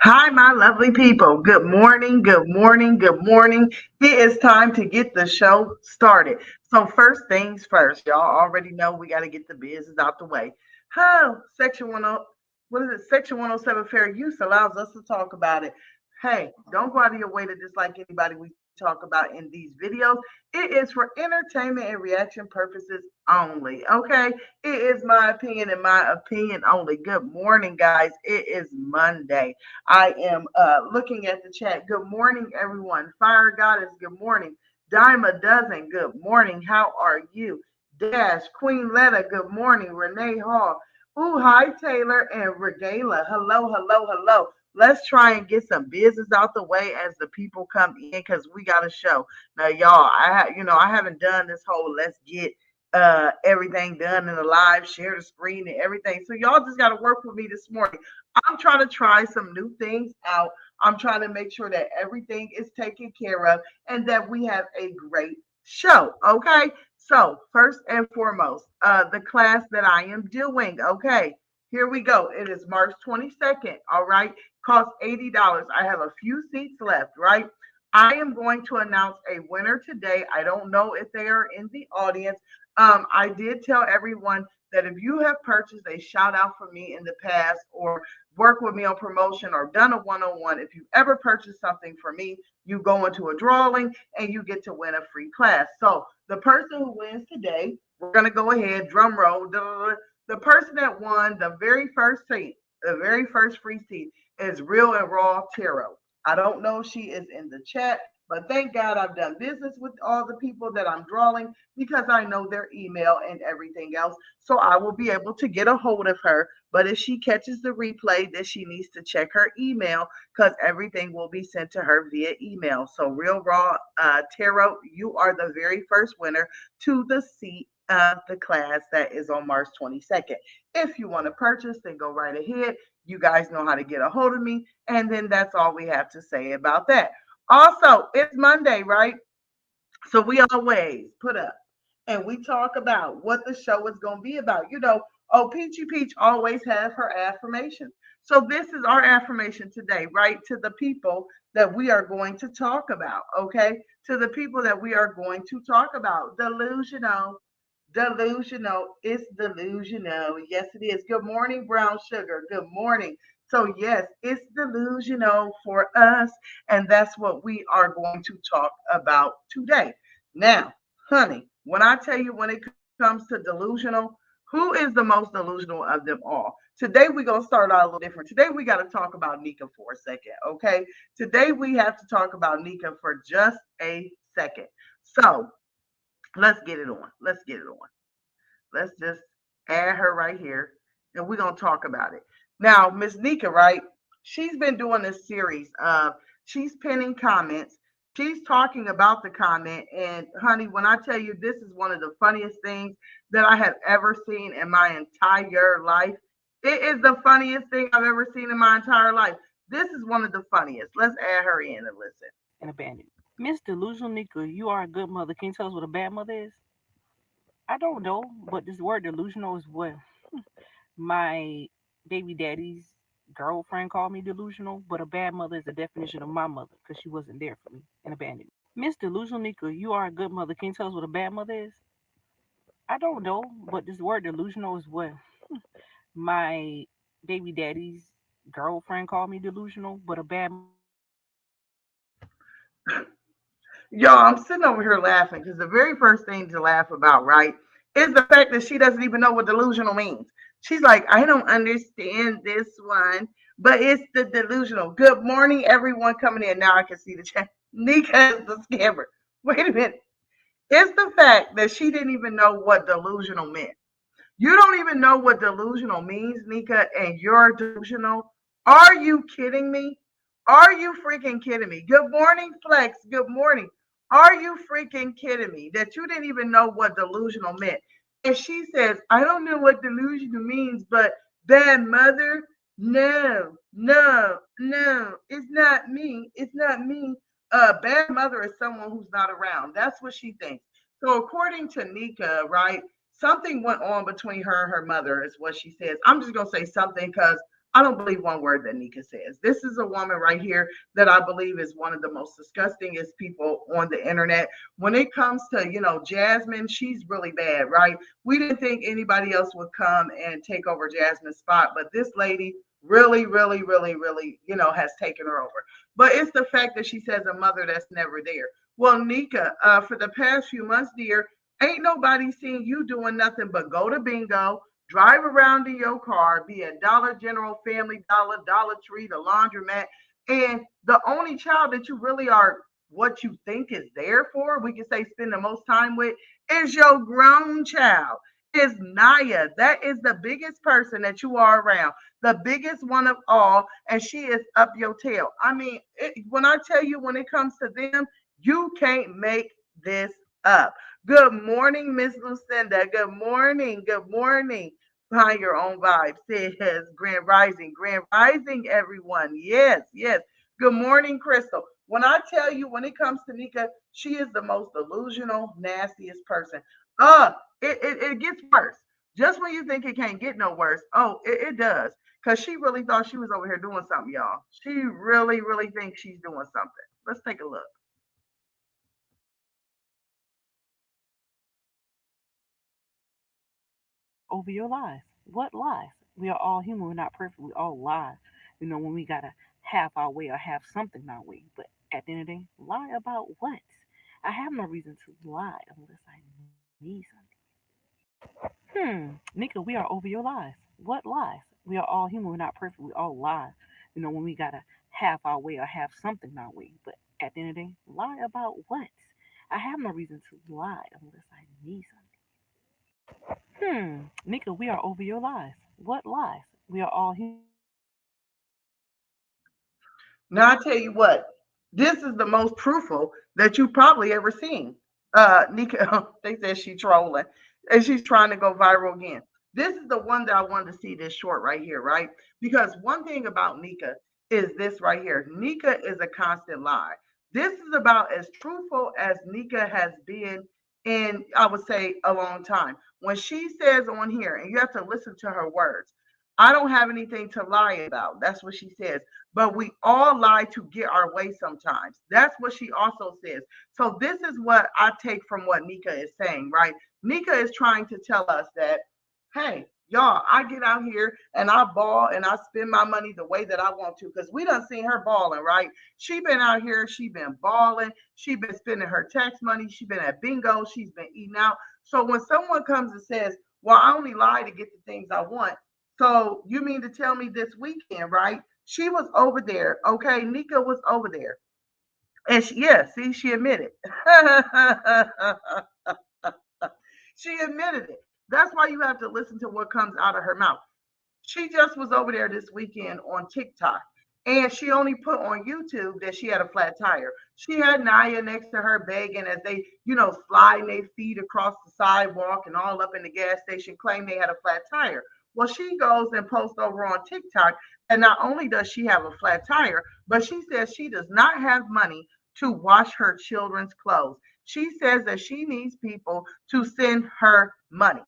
Hi, my lovely people. Good morning, good morning, good morning. It is time to get the show started. So, first things first, y'all already know we got to get the business out the way. Section 10, what is it? Section 107 fair use allows us to talk about it. Hey, don't go out of your way to dislike anybody we talk about in these videos. It is for entertainment and reaction purposes only. Okay, it is my opinion and my opinion only. Good morning, guys. It is Monday. I am looking at the chat. Good morning, everyone. Fire Goddess, good morning. Dima Dozen, good morning. How are you? Dash, Queen Letta, good morning. Renee Hall. Ooh, hi, Taylor and Regala. Hello, hello, hello. Let's try and get some business out the way as the people come in because we got a show. Now, y'all, I haven't done this whole let's get everything done in the live, share the screen and everything. So y'all just got to work with me this morning. I'm trying to try some new things out. I'm trying to make sure that everything is taken care of and that we have a great show. Okay. So, first and foremost, the class that I am doing. Okay. Here we go. It is March 22nd. All right. Costs $80. I have a few seats left. Right. I am going to announce a winner today. I don't know if they are in the audience. I did tell everyone that if you have purchased a shout out from me in the past or worked with me on promotion or done a one-on-one, if you ever purchased something for me, you go into a drawing and you get to win a free class. So the person who wins today, we're going to go ahead, drum roll. The person that won the very first seat, the very first free seat is Real and Raw Tarot. I don't know if she is in the chat, but thank God I've done business with all the people that I'm drawing because I know their email and everything else. So I will be able to get a hold of her. But if she catches the replay, then she needs to check her email because everything will be sent to her via email. So Real Raw Tarot, you are the very first winner to the seat of the class that is on March 22nd. If you want to purchase, then go right ahead. You guys know how to get a hold of me. And then that's all we have to say about that. Also, it's Monday, right? So we always put up and we talk about what the show is going to be about. Oh, Peachy Peach always has her affirmation. So this is our affirmation today, right? To the people that we are going to talk about, okay? To the people that we are going to talk about. Delusional. Delusional. It's delusional. Yes, it is. Good morning, Brown Sugar. Good morning. So, yes, it's delusional for us. And that's what we are going to talk about today. Now, honey, when I tell you when it comes to delusional, who is the most delusional of them all? Today we're gonna start out a little different. Today we got to talk about Nika for a second, okay? Today we have to talk about Nika for just a second. So let's get it on. Let's get it on. Let's just add her right here, and we're gonna talk about it. Now, Miss Nika, right? She's been doing this series. She's pinning comments. She's talking about the comment, and honey, when I tell you this is one of the funniest things that I have ever seen in my entire life, it is the funniest thing I've ever seen in my entire life. This is one of the funniest. Let's add her in and listen. And abandoned. Miss Delusional Nika, you are a good mother. Can you tell us what a bad mother is? I don't know, but this word delusional is what my baby daddy's girlfriend called me delusional, but a bad mother is the definition of my mother because she wasn't there for me and abandoned me. Miss Delusional Nika, you are a good mother. Can you tell us what a bad mother is? I don't know, but this word delusional is what my baby daddy's girlfriend called me delusional, but a bad mother is the definition of my mother because she wasn't there for me and abandoned me. Y'all, I'm sitting over here laughing because the very first thing to laugh about, right, is the fact that she doesn't even know what delusional means. She's like, I don't understand this one, but it's the delusional. Good morning, everyone coming in. Now I can see the chat. Nika is the scammer. Wait a minute. It's the fact that she didn't even know what delusional meant. You don't even know what delusional means, Nika, and you're delusional. Are you kidding me? Are you freaking kidding me? Good morning, Flex. Good morning. Are you freaking kidding me that you didn't even know what delusional meant? And she says, I don't know what delusional means, but bad mother? No, no, no. It's not me. It's not me. Bad mother is someone who's not around. That's what she thinks. So according to Nika, right? Something went on between her and her mother, is what she says. I'm just gonna say something because I don't believe one word that Nika says. This is a woman right here that I believe is one of the most disgustingest people on the internet. When it comes to, Jasmine, she's really bad, right? We didn't think anybody else would come and take over Jasmine's spot, but this lady really, really, really, really, has taken her over. But it's the fact that she says a mother that's never there. Well, Nika, for the past few months, dear, ain't nobody seen you doing nothing but go to bingo, drive around in your car, be at Dollar General, Family Dollar, Dollar Tree, the laundromat, and the only child that you really are what you think is there for, we can say spend the most time with, is your grown child. Is Nia. That is the biggest person that you are around, the biggest one of all, and she is up your tail. I mean, when I tell you, when it comes to them, you can't make this up. Good morning, Miss Lucinda. Good morning. Good morning. Find your own vibe. Says Grand Rising. Grand Rising, everyone. Yes, yes. Good morning, Crystal. When I tell you, when it comes to Nika, she is the most delusional, nastiest person. Uh, it gets worse. Just when you think it can't get no worse, oh, it does. Because she really thought she was over here doing something, y'all. She really, really thinks she's doing something. Let's take a look. Over your lies. What lies? We are all human. We're not perfect. We all lie. When we gotta have our way or have something our way. But at the end of the day, lie about what? I have no reason to lie unless I need something. Nika, we are over your lies. What lies? We are all human. We're not perfect. We all lie. When we gotta have our way or have something our way. But at the end of the day, lie about what? I have no reason to lie unless I need something. Nika, we are over your lies. What lies? We are all human. We're not perfect. We all lie. Now I tell you what, this is the most truthful that you probably ever seen. Nika, they said she trolling and she's trying to go viral again. This is the one that I wanted to see this short right here, right? Because one thing about Nika is this right here. Nika is a constant lie. This is about as truthful as Nika has been in, I would say, a long time. When she says on here, and you have to listen to her words, I don't have anything to lie about. That's what she says. But we all lie to get our way sometimes. That's what she also says. So this is what I take from what Nika is saying, right? Nika is trying to tell us that, hey, y'all, I get out here and I ball and I spend my money the way that I want to because we done seen her balling, right? She been out here, she been balling, she been spending her tax money, she been at bingo, she's been eating out. So when someone comes and says, well, I only lie to get the things I want, so you mean to tell me this weekend, right? She was over there. Okay, Nika was over there. And she, yeah, see, she admitted. She admitted it. That's why you have to listen to what comes out of her mouth. She just was over there this weekend on TikTok. And she only put on YouTube that she had a flat tire. She had Naya next to her begging as they, sliding their feet across the sidewalk and all up in the gas station, claim they had a flat tire. Well, she goes and posts over on TikTok, and not only does she have a flat tire, but she says she does not have money to wash her children's clothes. She says that she needs people to send her money.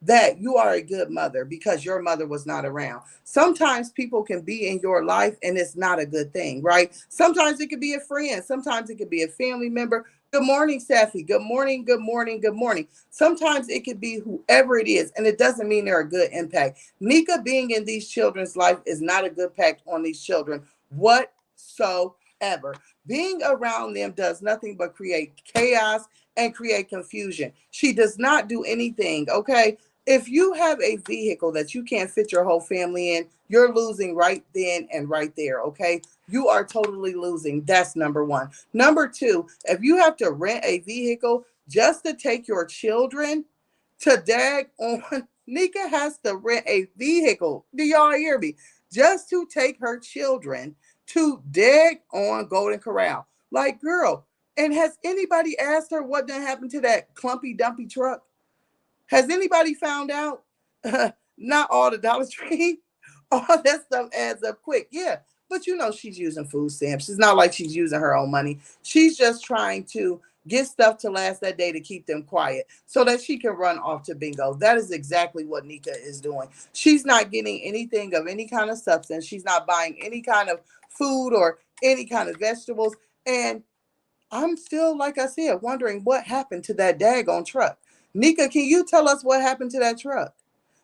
That you are a good mother because your mother was not around. Sometimes people can be in your life and it's not a good thing, right? Sometimes it could be a friend, sometimes it could be a family member. Good morning, Safi. Good morning, good morning, good morning. Sometimes it could be whoever it is, and it doesn't mean they're a good impact. Nika being in these children's life is not a good impact on these children whatsoever. Being around them does nothing but create chaos and create confusion. She does not do anything, okay? If you have a vehicle that you can't fit your whole family in, you're losing right then and right there, okay? You are totally losing. That's number one. Number two, if you have to rent a vehicle just to take your children to dag on, Nika has to rent a vehicle. Do y'all hear me? Just to take her children to dag on Golden Corral. Like, girl, And has anybody asked her what done happened to that clumpy dumpy truck? Has anybody found out? Not all the Dollar Tree, all that stuff adds up quick. Yeah, but you know she's using food stamps. It's not like she's using her own money. She's just trying to get stuff to last that day to keep them quiet so that she can run off to bingo. That is exactly what Nika is doing. She's not getting anything of any kind of substance. She's not buying any kind of food or any kind of vegetables. And I'm still, like I said, wondering what happened to that daggone truck. Nika, can you tell us what happened to that truck?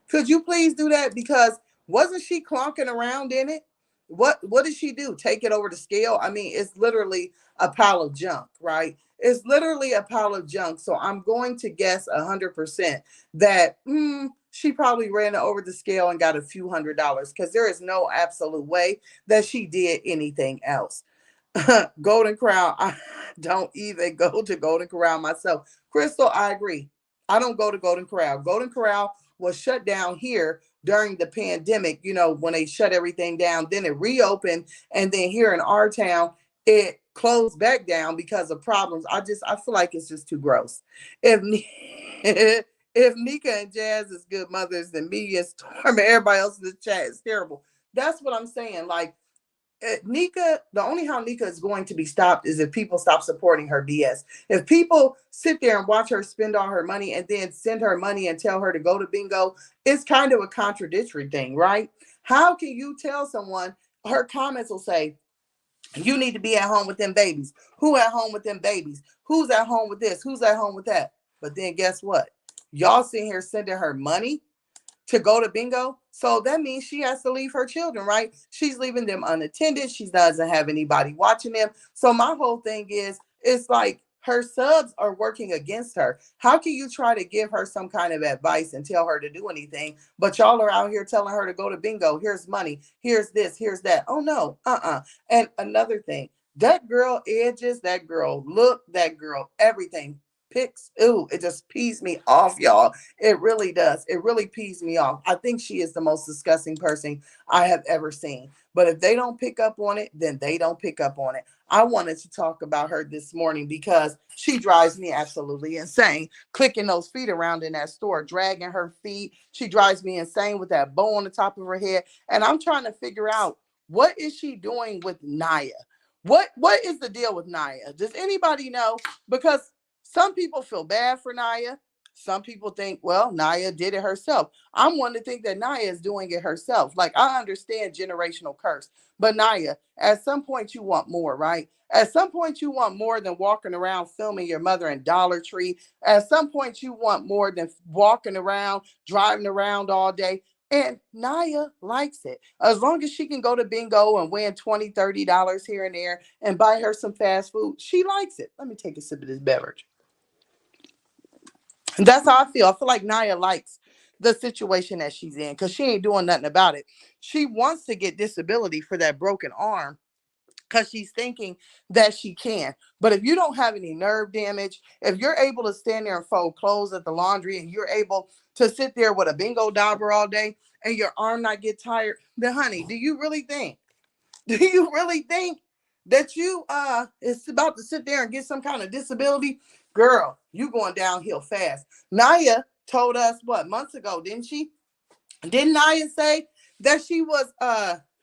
Could you please do that? Because wasn't she clonking around in it? What did she do? Take it over the scale? I mean, it's literally a pile of junk, right? It's literally a pile of junk. So I'm going to guess 100% that she probably ran it over the scale and got a few $100s because there is no absolute way that she did anything else. Golden Corral, I don't even go to Golden Corral myself. Crystal, I agree. I don't go to Golden Corral. Golden Corral was shut down here during the pandemic, when they shut everything down. Then it reopened. And then here in our town, it closed back down because of problems. I feel like it's just too gross. If if Nika and Jazz is good mothers, then me and Storm and everybody else in the chat is terrible. That's what I'm saying. Like, Nika, the only how Nika is going to be stopped is if people stop supporting her BS. If people sit there and watch her spend all her money and then send her money and tell her to go to bingo, it's kind of a contradictory thing, right? How can you tell someone, her comments will say, you need to be at home with them babies. Who at home with them babies? Who's at home with this? Who's at home with that? But then guess what? Y'all sitting here sending her money to go to bingo. So that means she has to leave her children, right? She's leaving them unattended. She doesn't have anybody watching them. So my whole thing is, it's like her subs are working against her. How can you try to give her some kind of advice and tell her to do anything, but y'all are out here telling her to go to bingo? Here's money. Here's this. Here's that. Oh no. And another thing, that girl edges, that girl look, that girl everything picks. Ooh, it just pees me off, y'all. It really does. It really pees me off. I think she is the most disgusting person I have ever seen. But if they don't pick up on it, then they don't pick up on it. I wanted to talk about her this morning because she drives me absolutely insane. Clicking those feet around in that store, dragging her feet. She drives me insane with that bow on the top of her head. And I'm trying to figure out, what is she doing with Nia? What is the deal with Nia? Does anybody know? Because some people feel bad for Nia. Some people think, well, Nia did it herself. I'm one to think that Nia is doing it herself. Like, I understand generational curse, but Nia, at some point you want more, right? At some point you want more than walking around filming your mother in Dollar Tree. At some point you want more than walking around, driving around all day. And Nia likes it. As long as she can go to bingo and win $20, $30 here and there and buy her some fast food, she likes it. Let me take a sip of this beverage. And that's how I feel. I feel like Nia likes the situation that she's in because she ain't doing nothing about it. She wants to get disability for that broken arm because she's thinking that she can. But if you don't have any nerve damage, if you're able to stand there and fold clothes at the laundry and you're able to sit there with a bingo dauber all day and your arm not get tired, then honey, do you really think do you really think that you is about to sit there and get some kind of disability? Girl, you going downhill fast. Naya told us what months ago, didn't she? Didn't Naya say that she was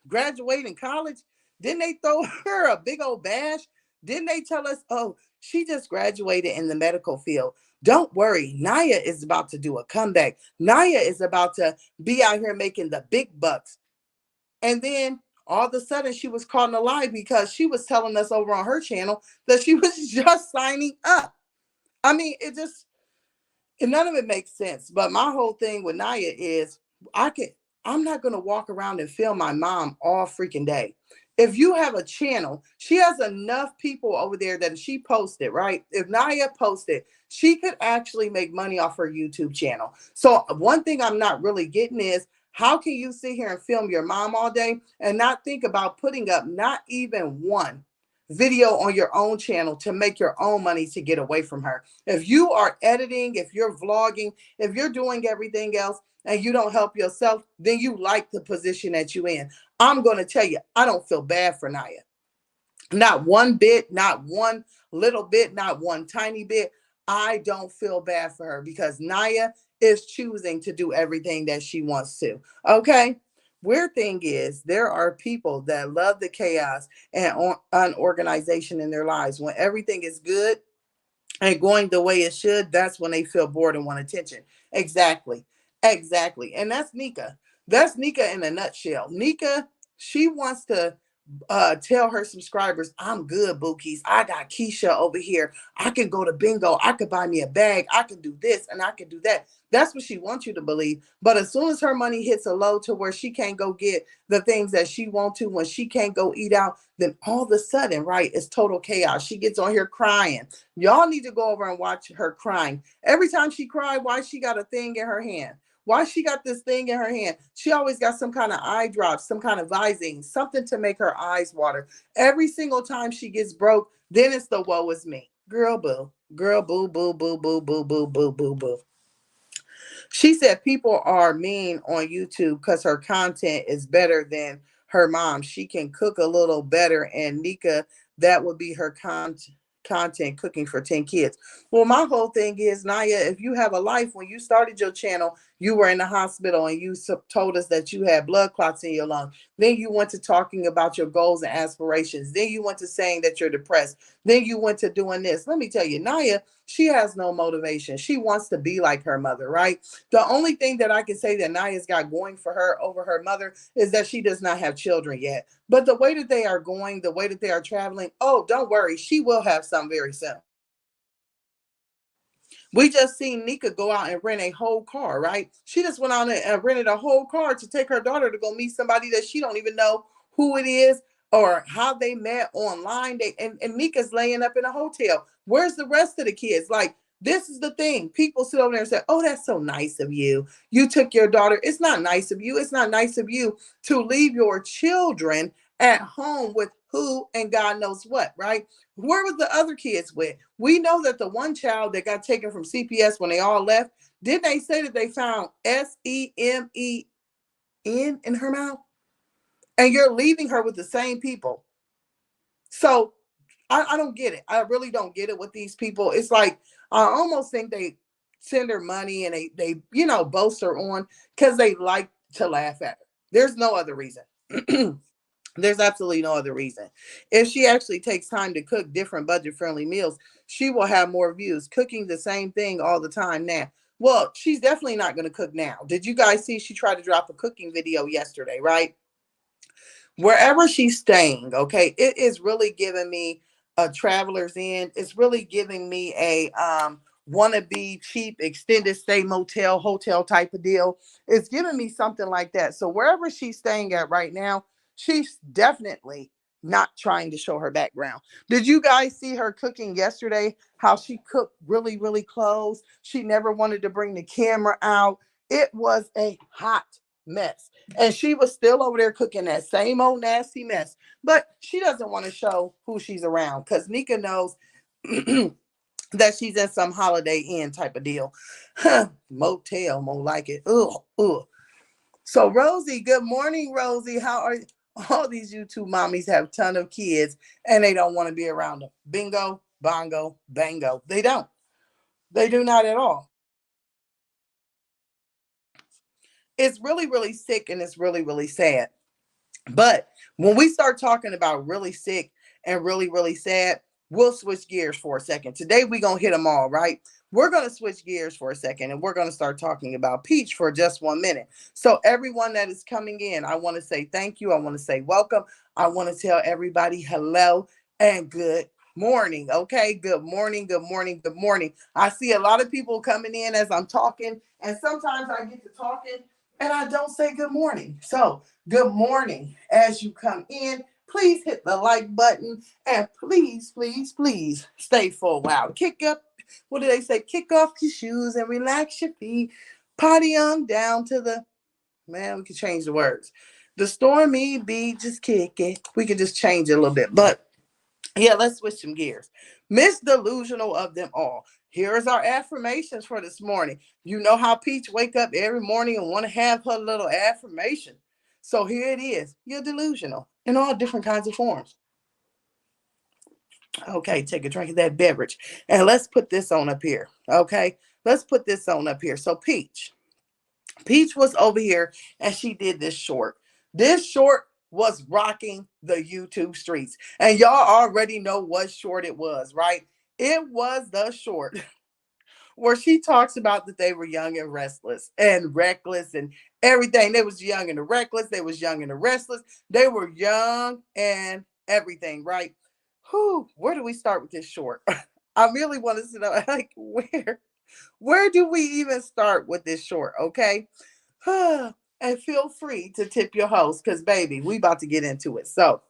graduating college? Didn't they throw her a big old bash? Didn't they tell us, oh, she just graduated in the medical field? Don't worry, Naya is about to do a comeback. Naya is about to be out here making the big bucks. And then all of a sudden she was caught in a lie because she was telling us over on her channel that she was just signing up. I mean, it just, and none of it makes sense. But my whole thing with Naya is, I can I'm not gonna walk around and film my mom all freaking day. If you have a channel, she has enough people over there that if she posted, right? If Naya posted, she could actually make money off her YouTube channel. So one thing I'm not really getting is, how can you sit here and film your mom all day and not think about putting up not even one video on your own channel to make your own money to get away from her? If you are editing, if you're vlogging, if you're doing everything else and you don't help yourself, then you like the position that you're in. I'm going to tell you, I don't feel bad for Naya. Not one bit, not one little bit, not one tiny bit. I don't feel bad for her because Nia is choosing to do everything that she wants to. Okay. Weird thing is, there are people that love the chaos and unorganization in their lives. When everything is good and going the way it should, that's when they feel bored and want attention. Exactly. Exactly. And that's Nika. That's Nika in a nutshell. Nika, she wants to tell her subscribers, I'm good, Bookies. I got Keisha over here. I can go to bingo. I could buy me a bag. I can do this and I can do that. That's what she wants you to believe. But as soon as her money hits a low to where she can't go get the things that she wants to, when she can't go eat out, then all of a sudden, right, it's total chaos. She gets on here crying. Y'all need to go over and watch her crying. Every time she cried, why she got a thing in her hand? Why she got this thing in her hand? She always got some kind of eye drops, some kind of Visine, something to make her eyes water. Every single time she gets broke, then it's the woe is me. Girl boo. Girl boo boo boo boo boo boo boo boo boo. She said people are mean on YouTube because her content is better than her mom. She can cook a little better, and Nika, that would be her content cooking for 10 kids. Well, my whole thing is, Naya, if you have a life, when you started your channel, you were in the hospital and you told us that you had blood clots in your lung. Then you went to talking about your goals and aspirations. Then you went to saying that you're depressed. Then you went to doing this. Let me tell you, Naya, she has no motivation. She wants to be like her mother, right? The only thing that I can say that Naya's got going for her over her mother is that she does not have children yet. But the way that they are going, the way that they are traveling, oh, don't worry, she will have some very soon. We just seen Nika go out and rent a whole car, right? She just went out and rented a whole car to take her daughter to go meet somebody that she don't even know who it is or how they met online. And Nika's laying up in a hotel. Where's the rest of the kids? Like, this is the thing. People sit over there and say, oh, that's so nice of you. You took your daughter. It's not nice of you. It's not nice of you to leave your children at home with who and God knows what, right? Where was the other kids with? We know that the one child that got taken from CPS when they all left, didn't they say that they found SEMEN in her mouth? And you're leaving her with the same people. So I don't get it. I really don't get it with these people. It's like I almost think they send her money and they boast her on because they like to laugh at her. There's no other reason. There's absolutely no other reason. If she actually takes time to cook different budget friendly meals, she will have more views. Cooking the same thing all the time now. Well, she's definitely not going to cook now. Did you guys see she tried to drop a cooking video yesterday, right? Wherever she's staying, okay, it is really giving me a traveler's inn. It's really giving me a wanna be cheap extended stay motel hotel type of deal. It's giving me something like that. So wherever she's staying at right now, she's definitely not trying to show her background. Did you guys see her cooking yesterday? How she cooked really, really close. She never wanted to bring the camera out. It was a hot mess. And she was still over there cooking that same old nasty mess. But she doesn't want to show who she's around because Nika knows that she's in some Holiday Inn type of deal. Motel, more like it. Ugh, ugh. So Rosie, good morning, Rosie. How are you? All these YouTube mommies have a ton of kids and they don't want to be around them. Bingo, bongo, bango. They don't. They do not at all. It's really, really sick and it's really, really sad. But when we start talking about really sick and really, really sad, we'll switch gears for a second. Today, we're going to hit them all, right? We're going to switch gears for a second and we're going to start talking about Peach for just 1 minute. So, everyone that is coming in, I want to say thank you. I want to say welcome. I want to tell everybody hello and good morning. Okay. Good morning. Good morning. Good morning. I see a lot of people coming in as I'm talking, and sometimes I get to talking and I don't say good morning. So, good morning. As you come in, please hit the like button and please, please, please stay for a while. Kick up, what do they say? Kick off your shoes and relax your feet. Party on down to the, man, we could change the words. The stormy beat, just kick it. We could just change it a little bit. But yeah, let's switch some gears. Miss Delusional of them all. Here is our affirmations for this morning. You know how Peach wake up every morning and want to have her little affirmation. So here it is. You're delusional in all different kinds of forms. Okay, take a drink of that beverage. And let's put this on up here. Okay, let's put this on up here. So Peach was over here and she did this short. This short was rocking the YouTube streets. And y'all already know what short it was, right? It was the short where she talks about that they were young and restless and reckless and everything. They was young and the reckless. They was young and the restless. They were young and everything, right? Whew, where do we start with this short? I really want to know, like, where do we even start with this short? Okay. And feel free to tip your host because, baby, we about to get into it. So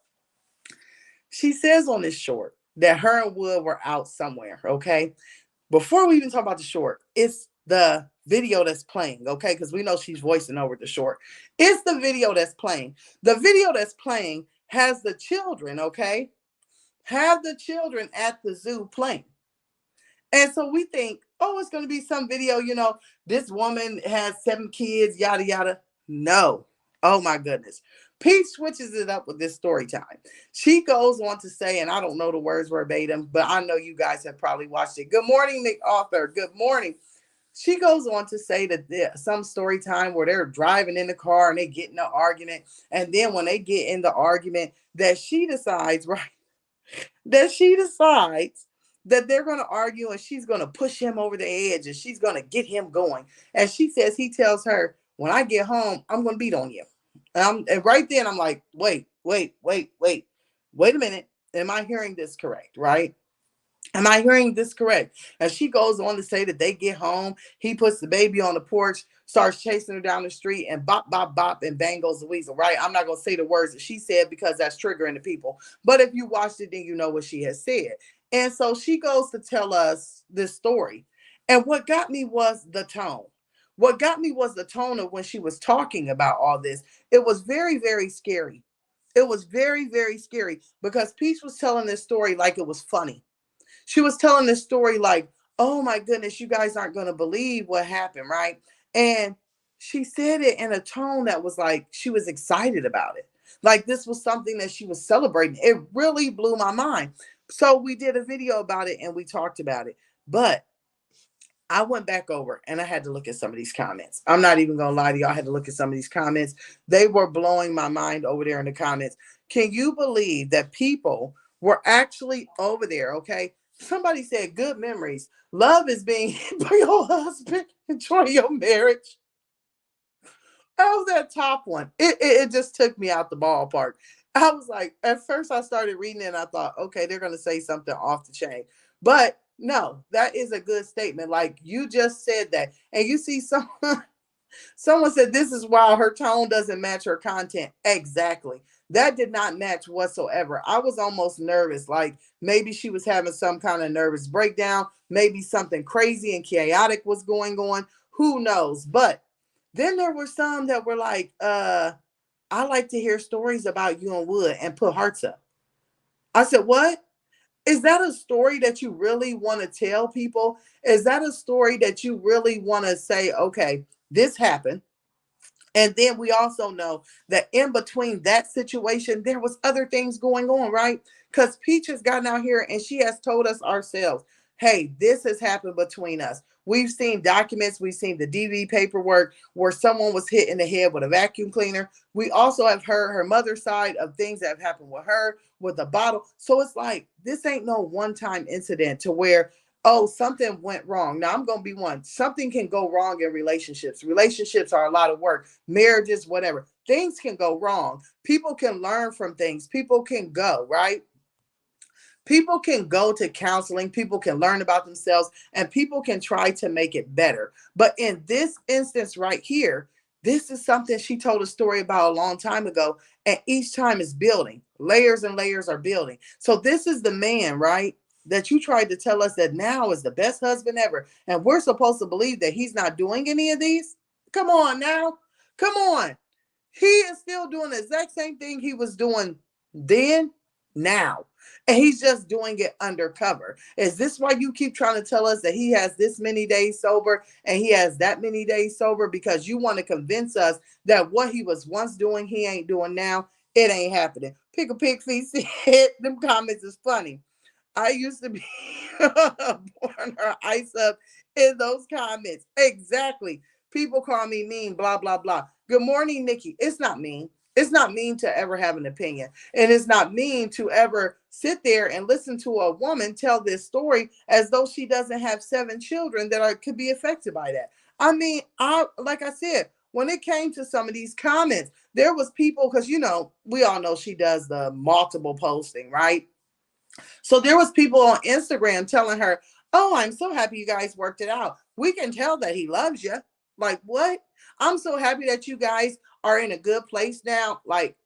she says on this short that her and Wood were out somewhere. Okay. Before we even talk about the short, it's the video that's playing. Okay. Because we know she's voicing over the short. It's the video that's playing. The video that's playing has the children. Okay. Have the children at the zoo playing. And so we think, oh, it's going to be some video, this woman has 7 kids, yada, yada. No. Oh, my goodness. Peach switches it up with this story time. She goes on to say, and I don't know the words verbatim, but I know you guys have probably watched it. Good morning, Nick Author. Good morning. She goes on to say that there's some story time where they're driving in the car and they get in an argument. And then when they get in the argument, that she decides, right? That she decides that they're going to argue and she's going to push him over the edge and she's going to get him going. And she says, he tells her, when I get home, I'm going to beat on you. And right then I'm like, wait a minute. Am I hearing this correct? Right? Am I hearing this correct? And she goes on to say that they get home, he puts the baby on the porch, starts chasing her down the street, and bop, bop, bop, and bang goes the weasel, right? I'm not going to say the words that she said because that's triggering the people. But if you watched it, then you know what she has said. And so she goes to tell us this story. And what got me was the tone. What got me was the tone of when she was talking about all this. It was very, very scary. It was very, very scary because Peach was telling this story like it was funny. She was telling this story like, oh my goodness, you guys aren't going to believe what happened, right? And she said it in a tone that was like she was excited about it. Like this was something that she was celebrating. It really blew my mind. So we did a video about it and we talked about it. But I went back over and I had to look at some of these comments. I'm not even going to lie to you. I had to look at some of these comments. They were blowing my mind over there in the comments. Can you believe that people were actually over there? Okay. Somebody said, good memories. Love is being hit by your husband. Enjoy your marriage. That was that top one. It just took me out the ballpark. I was like, at first I started reading it and I thought, okay, they're going to say something off the chain. But no, that is a good statement. Like you just said that. And you see someone said this is why her tone doesn't match her content. Exactly. That did not match whatsoever. I was almost nervous. Like maybe she was having some kind of nervous breakdown. Maybe something crazy and chaotic was going on. Who knows? But then there were some that were like, I like to hear stories about you and Wood and put hearts up. I said, what? Is that a story that you really want to tell people? Is that a story that you really want to say, okay, this happened? And then we also know that in between that situation, there was other things going on, right? Because Peach has gotten out here and she has told us ourselves, hey, this has happened between us. We've seen documents, we've seen the DV paperwork where someone was hit in the head with a vacuum cleaner. We also have heard her mother's side of things that have happened with her with a bottle. So it's like, this ain't no one-time incident to where oh, something went wrong. Now I'm going to be one. Something can go wrong in relationships. Relationships are a lot of work, marriages, whatever. Things can go wrong. People can learn from things. People can go, right? People can go to counseling, people can learn about themselves, and people can try to make it better. But in this instance right here, this is something she told a story about a long time ago, and each time is building. Layers and layers are building. So this is the man, right? That you tried to tell us that now is the best husband ever. And we're supposed to believe that he's not doing any of these? Come on now. Come on. He is still doing the exact same thing he was doing then, now. And he's just doing it undercover. Is this why you keep trying to tell us that he has this many days sober and he has that many days sober? Because you want to convince us that what he was once doing, he ain't doing now. It ain't happening. Pick a pig feet. Them comments is funny. I used to be pouring her ice up in those comments. Exactly. People call me mean, blah, blah, blah. Good morning, Nikki. It's not mean. It's not mean to ever have an opinion. And it's not mean to ever sit there and listen to a woman tell this story as though she doesn't have 7 children that could be affected by that. I mean, I like I said, when it came to some of these comments, there was people because we all know she does the multiple posting, right? So there was people on Instagram telling her, "Oh, I'm so happy you guys worked it out. We can tell that he loves you." Like, what? I'm so happy that you guys are in a good place now. Like,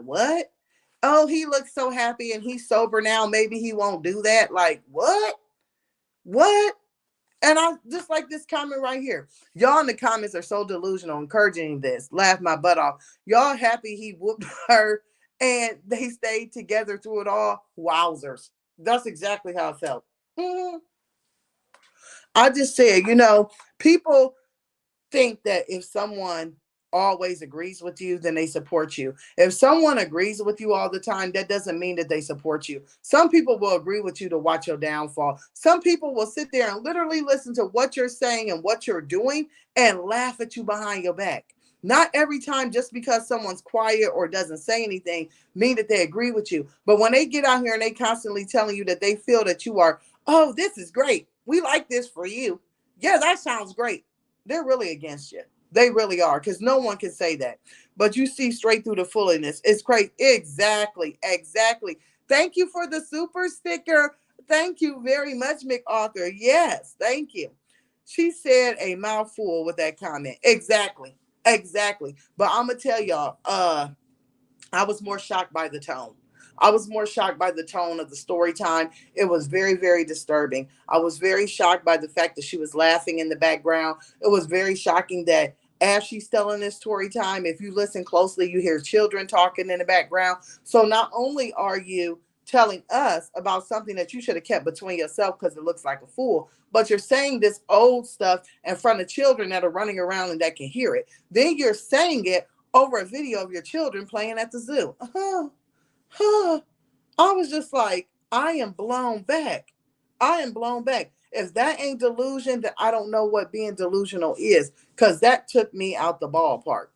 what? Oh, he looks so happy and he's sober now. Maybe he won't do that. Like, what? What? And I just like this comment right here. Y'all in the comments are so delusional, encouraging this. Laugh my butt off. Y'all happy he whooped her and they stayed together through it all? Wowzers. That's exactly how I felt. Mhm. I just said, people think that if someone always agrees with you, then they support you. If someone agrees with you all the time, that doesn't mean that they support you. Some people will agree with you to watch your downfall. Some people will sit there and literally listen to what you're saying and what you're doing and laugh at you behind your back. Not every time, just because someone's quiet or doesn't say anything, mean that they agree with you. But when they get out here and they constantly telling you that they feel that you are, oh, this is great. We like this for you. Yeah, that sounds great. They're really against you. They really are, because no one can say that. But you see straight through the foolishness. It's crazy. Exactly. Exactly. Thank you for the super sticker. Thank you very much, McArthur. Yes, thank you. She said a mouthful with that comment. Exactly. Exactly. But I'm gonna tell y'all, I was more shocked by the tone. I was more shocked by the tone of the story time. It was very, very disturbing. I was very shocked by the fact that she was laughing in the background. It was very shocking that as she's telling this story time, if you listen closely, you hear children talking in the background. So not only are you telling us about something that you should have kept between yourself because it looks like a fool, but you're saying this old stuff in front of children that are running around and that can hear it. Then you're saying it over a video of your children playing at the zoo. I was just like, I am blown back. I am blown back. If that ain't delusion, then I don't know what being delusional is, because that took me out the ballpark.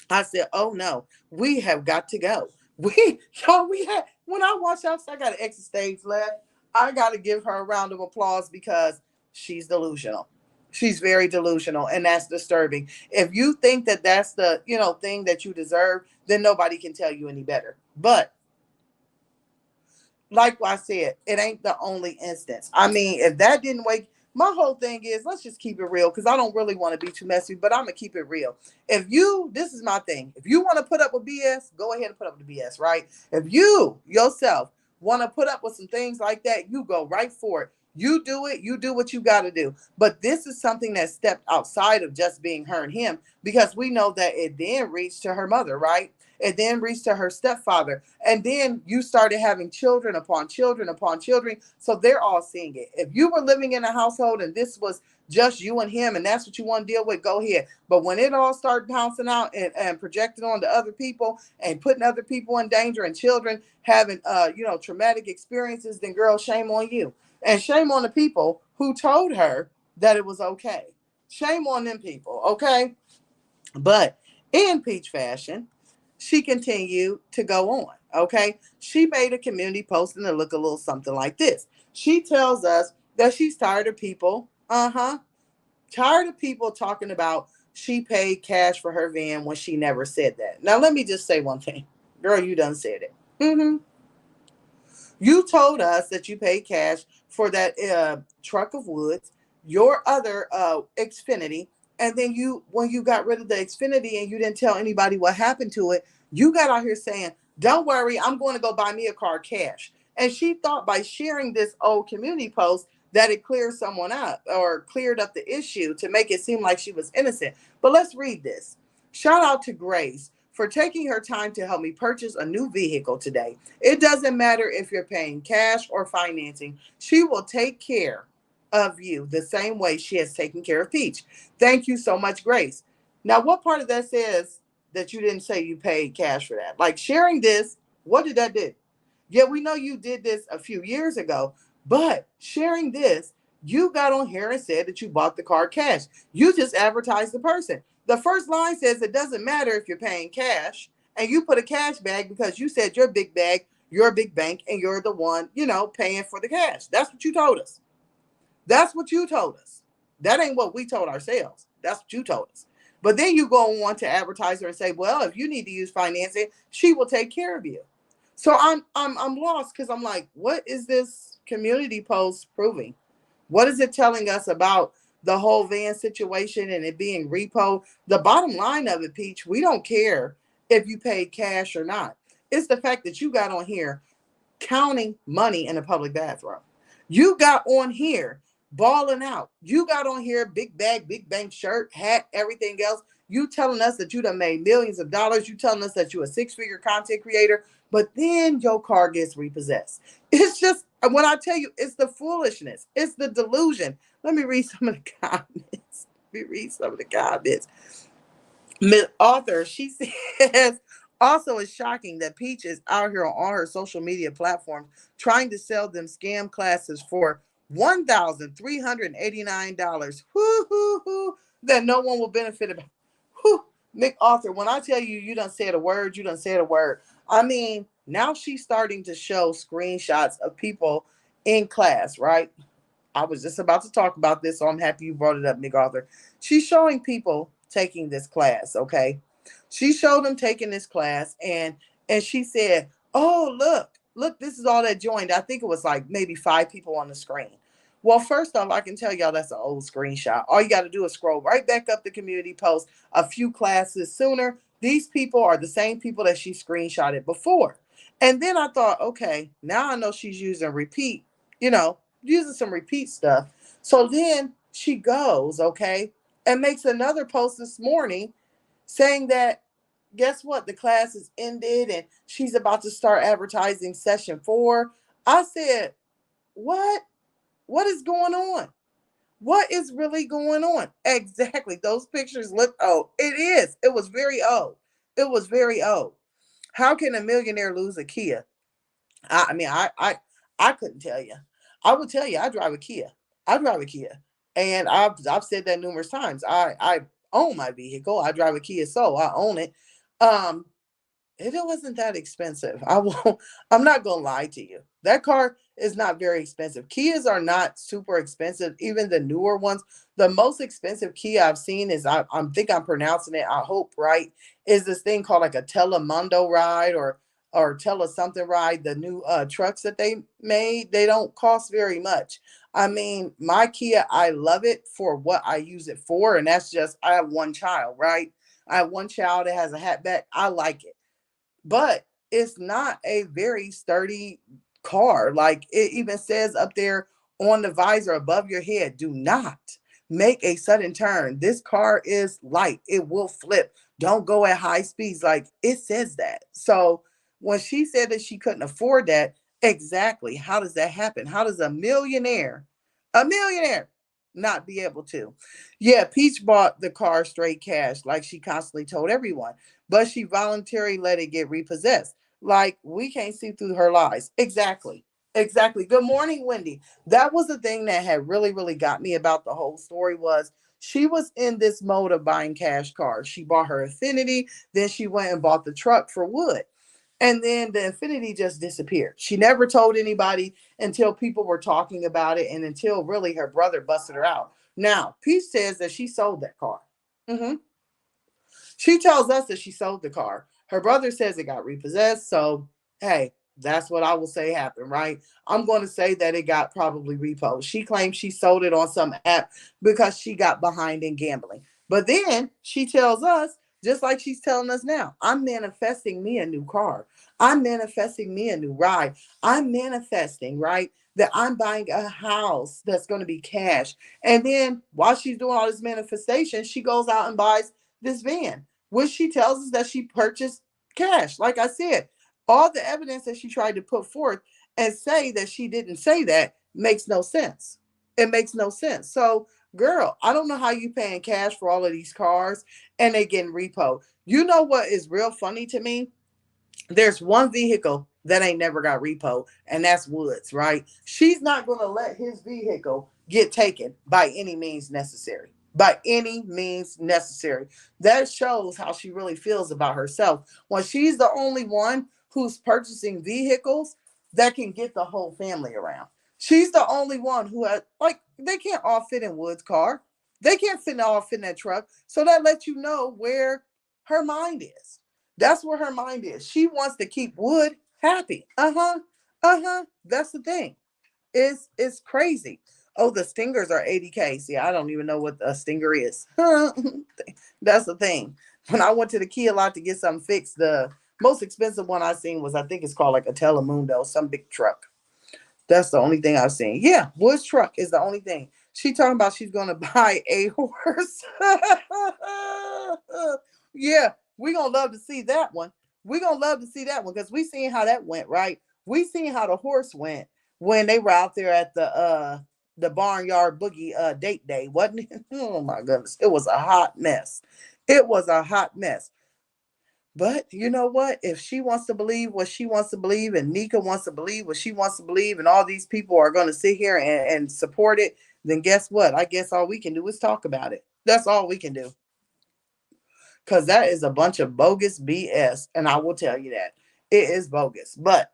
I said, oh no, we have got to go. We had, when I watched outside, I got an exit stage left. I got to give her a round of applause because she's delusional. She's very delusional, and that's disturbing. If you think that that's the, thing that you deserve, then nobody can tell you any better. But like I said, it ain't the only instance. I mean, if that didn't wake, my whole thing is, let's just keep it real, because I don't really want to be too messy, but I'm gonna keep it real. This is my thing. If you want to put up with BS, go ahead and put up with the BS, right? If you yourself want to put up with some things like that, you go right for it. You do it. You do what you got to do. But this is something that stepped outside of just being her and him, because we know that it then reached to her mother, right? It then reached to her stepfather. And then you started having children upon children upon children. So they're all seeing it. If you were living in a household and this was just you and him and that's what you want to deal with, go ahead. But when it all started bouncing out and projecting on to other people and putting other people in danger and children having traumatic experiences, then girl, shame on you. And shame on the people who told her that it was okay. Shame on them people, okay? But in Peach fashion, she continued to go on. Okay. She made a community post and it looked a little something like this. She tells us that she's tired of people, tired of people talking about she paid cash for her van when she never said that. Now, let me just say one thing. Girl, you done said it. You told us that you paid cash for that truck of woods, your other Xfinity, and then when you got rid of the Xfinity and you didn't tell anybody what happened to it, you got out here saying, "Don't worry, I'm going to go buy me a car cash." And she thought by sharing this old community post that it cleared someone up or cleared up the issue to make it seem like she was innocent. But let's read this. Shout out to Grace for taking her time to help me purchase a new vehicle today. It doesn't matter if you're paying cash or financing, she will take care of you the same way she has taken care of Peach. Thank you so much, Grace. Now, what part of that says that you didn't say you paid cash for that? Like sharing this, what did that do? Yeah, we know you did this a few years ago, but sharing this, you got on here and said that you bought the car cash. You just advertised the person. The first line says it doesn't matter if you're paying cash, and you put a cash bag because you said your big bag, your big bank, and you're the one, paying for the cash. That's what you told us. That's what you told us. That ain't what we told ourselves. That's what you told us. But then you go on to advertise her and say, well, if you need to use financing, she will take care of you. So I'm lost because I'm like, what is this community post proving? What is it telling us about the whole van situation and it being repo? The bottom line of it, Peach, we don't care if you paid cash or not. It's the fact that you got on here counting money in a public bathroom. You got on here balling out. You got on here big bag, big bank shirt, hat, everything else. You telling us that you done made millions of dollars. You telling us that you a six-figure content creator, but then your car gets repossessed. It's just when I tell you, it's the foolishness. It's the delusion. Let me read some of the comments. Let me read some of the comments. Miss Author, she says, also it's shocking that Peach is out here on all her social media platforms trying to sell them scam classes for $1,389. Whoo hoo hoo that no one will benefit about. Whoo, Mick Author, when I tell you you done said a word, you done said a word. I mean, now she's starting to show screenshots of people in class, right? I was just about to talk about this, so I'm happy you brought it up, MacArthur. She's showing people taking this class, okay? She showed them taking this class, and she said, "Oh, look, this is all that joined." I think it was like maybe 5 people on the screen. Well, first off, I can tell y'all that's an old screenshot. All you got to do is scroll right back up the community post a few classes sooner. These people are the same people that she screenshotted before. And then I thought, okay, now I know she's using repeat, using some repeat stuff. So then she goes, okay, and makes another post this morning saying that guess what? The class is ended and she's about to start advertising session 4. I said, what? What is going on? What is really going on? Exactly. Those pictures look old. It is. It was very old. It was very old. How can a millionaire lose a Kia? I mean, I couldn't tell you. I would tell you I drive a Kia. I drive a Kia, and I've said that numerous times. I own my vehicle. I drive a Kia, so I own it. Um, it wasn't that expensive. I won't. I'm not gonna lie to you. That car is not very expensive. Kias are not super expensive. Even the newer ones. The most expensive Kia I've seen is I think I'm pronouncing it. I hope right. Is this thing called like a Telemundo ride or Tele something ride? The new trucks that they made, they don't cost very much. I mean, my Kia, I love it for what I use it for, and that's just I have one child, right? I have one child that has a hatchback. I like it, but it's not a very sturdy car. Like it even says up there on the visor above your head, do not make a sudden turn. This car is light, it will flip. Don't go at high speeds. Like it says that. So when she said that she couldn't afford that, exactly how does that happen? How does a millionaire not be able to? Yeah, Peach bought the car straight cash, like she constantly told everyone, but she voluntarily let it get repossessed. Like we can't see through her lies. Exactly. Exactly. Good morning, Wendy. That was the thing that had really, really got me about the whole story was she was in this mode of buying cash cars. She bought her Affinity, then she went and bought the truck for wood. And then the Infinity just disappeared. She never told anybody until people were talking about it and until really her brother busted her out. Now, Peace says that she sold that car. Hmm. She tells us that she sold the car. Her brother says it got repossessed. So, hey, that's what I will say happened, right? I'm going to say that it got probably repoed. She claims she sold it on some app because she got behind in gambling. But then she tells us, just like she's telling us now, I'm manifesting me a new car. I'm manifesting me a new ride. I'm manifesting, right? That I'm buying a house that's going to be cash. And then while she's doing all this manifestation, she goes out and buys this van, which she tells us that she purchased cash. Like I said, all the evidence that she tried to put forth and say that she didn't say that makes no sense. It makes no sense. So, girl, I don't know how you paying cash for all of these cars and they getting repo. You know what is real funny to me? There's one vehicle that ain't never got repo, and that's Woods, right? She's not going to let his vehicle get taken by any means necessary. By any means necessary. That shows how she really feels about herself. When she's the only one who's purchasing vehicles that can get the whole family around. She's the only one who has, like, they can't all fit in Wood's car. They can't all fit in that truck. So that lets you know where her mind is. That's where her mind is. She wants to keep Wood happy. Uh-huh. Uh-huh. That's the thing. It's crazy. Oh, the stingers are 80K. See, I don't even know what a stinger is. That's the thing. When I went to the Kia lot to get something fixed, the most expensive one I seen was, I think it's called like a Telemundo, some big truck. That's the only thing I've seen. Yeah, Wood's truck is the only thing. She talking about she's gonna buy a horse. Yeah, we gonna love to see that one. We gonna love to see that one because we seen how that went, right? We seen how the horse went when they were out there at the barnyard boogie date day, wasn't it? Oh my goodness. It was a hot mess. It was a hot mess. But you know what? If she wants to believe what she wants to believe, and Nika wants to believe what she wants to believe, and all these people are going to sit here and support it, then guess what? I guess all we can do is talk about it. That's all we can do. Because that is a bunch of bogus BS. And I will tell you that. It is bogus. But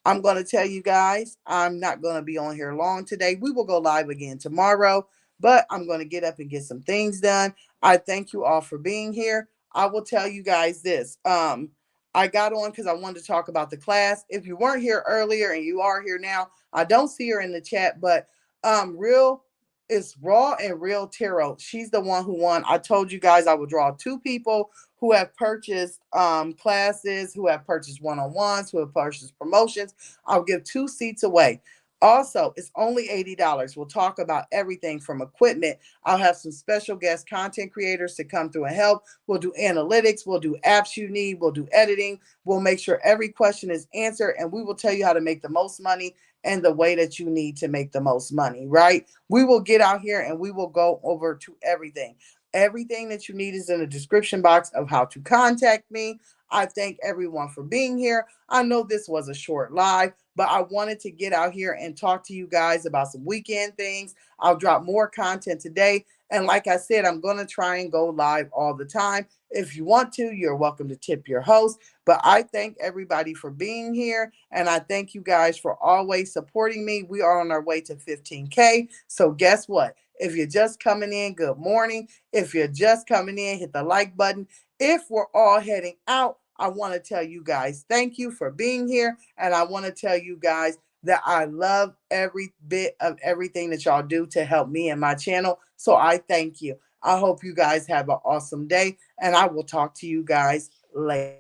I'm going to tell you guys, I'm not going to be on here long today. We will go live again tomorrow, but I'm going to get up and get some things done. I thank you all for being here. I will tell you guys this. I got on because I wanted to talk about the class. If you weren't here earlier and you are here now, I don't see her in the chat, but real it's Raw and Real Tarot. She's the one who won. I told you guys I would draw two people who have purchased classes, who have purchased one-on-ones, who have purchased promotions. I'll give 2 seats away. Also, it's only $80. We'll talk about everything from equipment. I'll have some special guest content creators to come through and help. We'll do analytics. We'll do apps you need. We'll do editing. We'll make sure every question is answered, and we will tell you how to make the most money and the way that you need to make the most money, right? We will get out here and we will go over to everything. Everything that you need is in the description box of how to contact me. I thank everyone for being here. I know this was a short live, but I wanted to get out here and talk to you guys about some weekend things. I'll drop more content today. And like I said, I'm going to try and go live all the time. If you want to, you're welcome to tip your host. But I thank everybody for being here. And I thank you guys for always supporting me. We are on our way to 15K. So guess what? If you're just coming in, good morning. If you're just coming in, hit the like button. If we're all heading out, I want to tell you guys thank you for being here. And I want to tell you guys that I love every bit of everything that y'all do to help me and my channel. So I thank you. I hope you guys have an awesome day, and I will talk to you guys later.